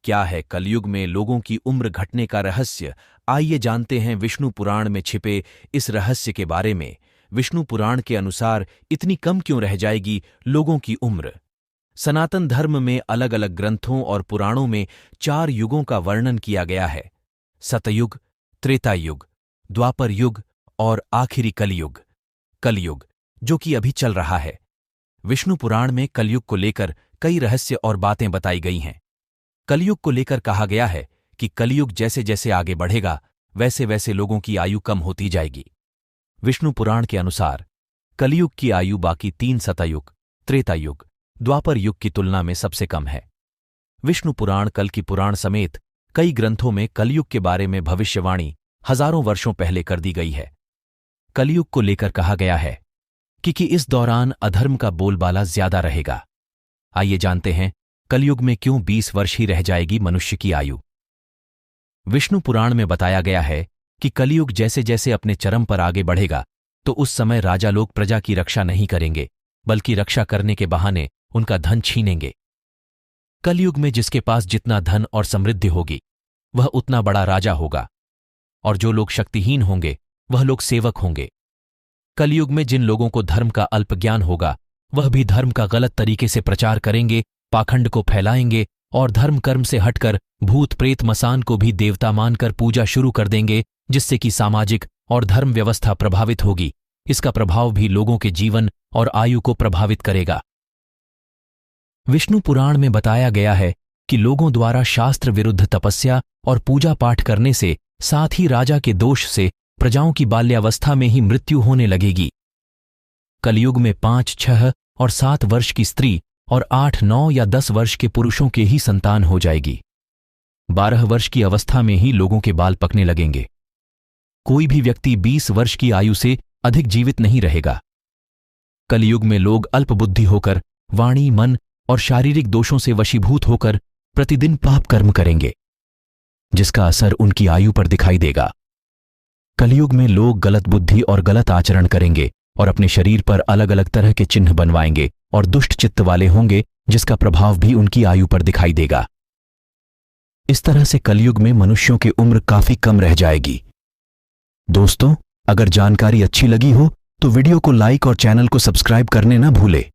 क्या है कलयुग में लोगों की उम्र घटने का रहस्य? आइए जानते हैं विष्णु पुराण में छिपे इस रहस्य के बारे में। विष्णु पुराण के अनुसार इतनी कम क्यों रह जाएगी लोगों की उम्र? सनातन धर्म में अलग अलग ग्रंथों और पुराणों में 4 युगों का वर्णन किया गया है: सतयुग, त्रेता युग, द्वापर युग और आखिरी कलयुग। कलयुग जो कि अभी चल रहा है। विष्णु पुराण में कलयुग को लेकर कई रहस्य और बातें बताई गई हैं। कलयुग को लेकर कहा गया है कि कलयुग जैसे जैसे आगे बढ़ेगा वैसे वैसे लोगों की आयु कम होती जाएगी। विष्णु पुराण के अनुसार कलयुग की आयु बाकी 3 सतयुग, त्रेता युग, द्वापर युग की तुलना में सबसे कम है। विष्णु पुराण, कल की पुराण समेत कई ग्रंथों में कलयुग के बारे में भविष्यवाणी हजारों वर्षों पहले कर दी गई है। कलयुग को लेकर कहा गया है कि इस दौरान अधर्म का बोलबाला ज्यादा रहेगा। आइए जानते हैं कलयुग में क्यों 20 वर्ष ही रह जाएगी मनुष्य की आयु। विष्णु पुराण में बताया गया है कि कलयुग जैसे जैसे अपने चरम पर आगे बढ़ेगा तो उस समय राजा लोग प्रजा की रक्षा नहीं करेंगे, बल्कि रक्षा करने के बहाने उनका धन छीनेंगे। कलयुग में जिसके पास जितना धन और समृद्धि होगी वह उतना बड़ा राजा होगा, और जो लोग शक्तिहीन होंगे वह लोग सेवक होंगे। कलयुग में जिन लोगों को धर्म का अल्प ज्ञान होगा वह भी धर्म का गलत तरीके से प्रचार करेंगे, पाखंड को फैलाएंगे और धर्म कर्म से हटकर भूत प्रेत मसान को भी देवता मानकर पूजा शुरू कर देंगे, जिससे कि सामाजिक और धर्म व्यवस्था प्रभावित होगी। इसका प्रभाव भी लोगों के जीवन और आयु को प्रभावित करेगा। विष्णु पुराण में बताया गया है कि लोगों द्वारा शास्त्र विरुद्ध तपस्या और पूजा पाठ करने से, साथ ही राजा के दोष से प्रजाओं की बाल्यावस्था में ही मृत्यु होने लगेगी। कलयुग में 5, 6 और 7 वर्ष की स्त्री और 8, 9 या 10 वर्ष के पुरुषों के ही संतान हो जाएगी। 12 वर्ष की अवस्था में ही लोगों के बाल पकने लगेंगे। कोई भी व्यक्ति 20 वर्ष की आयु से अधिक जीवित नहीं रहेगा। कलयुग में लोग अल्पबुद्धि होकर वाणी, मन और शारीरिक दोषों से वशीभूत होकर प्रतिदिन पाप कर्म करेंगे, जिसका असर उनकी आयु पर दिखाई देगा। कलयुग में लोग गलत बुद्धि और गलत आचरण करेंगे और अपने शरीर पर अलग अलग तरह के चिन्ह बनवाएंगे और दुष्ट चित्त वाले होंगे, जिसका प्रभाव भी उनकी आयु पर दिखाई देगा। इस तरह से कलयुग में मनुष्यों की उम्र काफी कम रह जाएगी। दोस्तों, अगर जानकारी अच्छी लगी हो तो वीडियो को लाइक और चैनल को सब्सक्राइब करने न भूले।